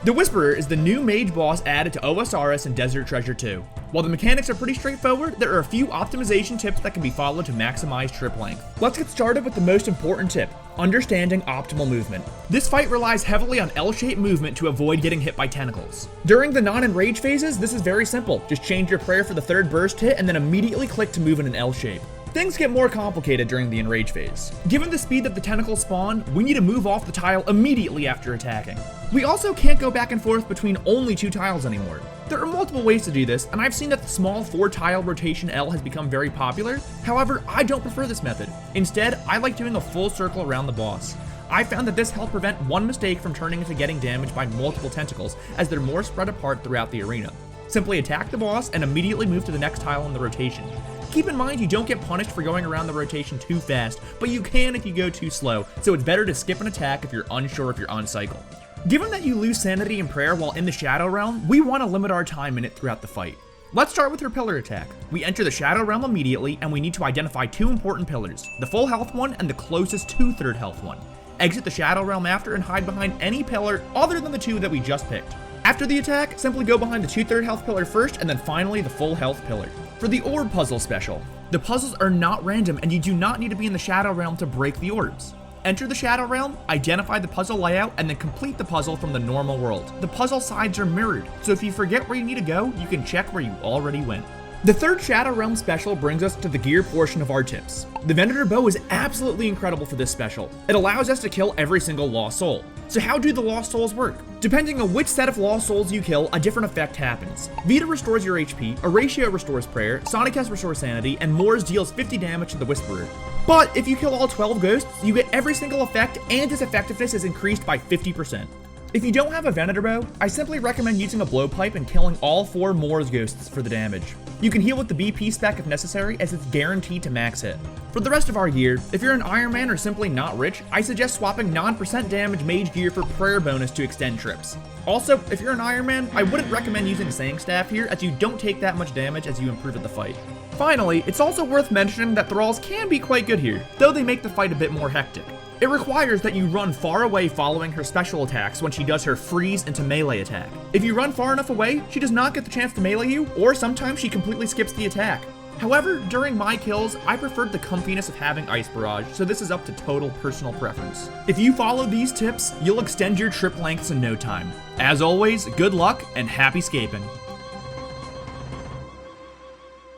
The Whisperer is the new mage boss added to OSRS and Desert Treasure 2. While the mechanics are pretty straightforward, there are a few optimization tips that can be followed to maximize trip length. Let's get started with the most important tip, understanding optimal movement. This fight relies heavily on L-shaped movement to avoid getting hit by tentacles. During the non-enrage phases, this is very simple. Just change your prayer for the third burst hit and then immediately click to move in an L shape. Things get more complicated during the enrage phase. Given the speed that the tentacles spawn, we need to move off the tile immediately after attacking. We also can't go back and forth between only 2 tiles anymore. There are multiple ways to do this, and I've seen that the small 4-tile rotation L has become very popular. However, I don't prefer this method. Instead, I like doing a full circle around the boss. I found that this helped prevent one mistake from turning into getting damaged by multiple tentacles, as they're more spread apart throughout the arena. Simply attack the boss and immediately move to the next tile in the rotation. Keep in mind you don't get punished for going around the rotation too fast, but you can if you go too slow, so it's better to skip an attack if you're unsure if you're on cycle. Given that you lose sanity and prayer while in the Shadow Realm, we want to limit our time in it throughout the fight. Let's start with her pillar attack. We enter the Shadow Realm immediately, and we need to identify 2 important pillars, the full health one and the closest to third health one. Exit the Shadow Realm after and hide behind any pillar other than the 2 that we just picked. After the attack, simply go behind the 2/3 health pillar first and then finally the full health pillar. For the orb puzzle special, the puzzles are not random and you do not need to be in the Shadow Realm to break the orbs. Enter the Shadow Realm, identify the puzzle layout, and then complete the puzzle from the normal world. The puzzle sides are mirrored, so if you forget where you need to go, you can check where you already went. The third Shadow Realm special brings us to the gear portion of our tips. The Venator bow is absolutely incredible for this special. It allows us to kill every single lost soul. So how do the lost souls work? Depending on which set of lost souls you kill, a different effect happens. Vita restores your HP, Horatio restores prayer, Sonicus restores sanity, and Mors deals 50 damage to the Whisperer. But if you kill all 12 ghosts, you get every single effect and its effectiveness is increased by 50%. If you don't have a Venator bow, I simply recommend using a blowpipe and killing all 4 Mors ghosts for the damage. You can heal with the BP spec if necessary, as it's guaranteed to max hit. For the rest of our gear, if you're an Iron Man or simply not rich, I suggest swapping non-percent damage mage gear for prayer bonus to extend trips. Also, if you're an Iron Man, I wouldn't recommend using Saying Staff here, as you don't take that much damage as you improve at the fight. Finally, it's also worth mentioning that thralls can be quite good here, though they make the fight a bit more hectic. It requires that you run far away following her special attacks when she does her freeze into melee attack. If you run far enough away, she does not get the chance to melee you, or sometimes she completely skips the attack. However, during my kills, I preferred the comfiness of having Ice Barrage, so this is up to total personal preference. If you follow these tips, you'll extend your trip lengths in no time. As always, good luck and happy scaping.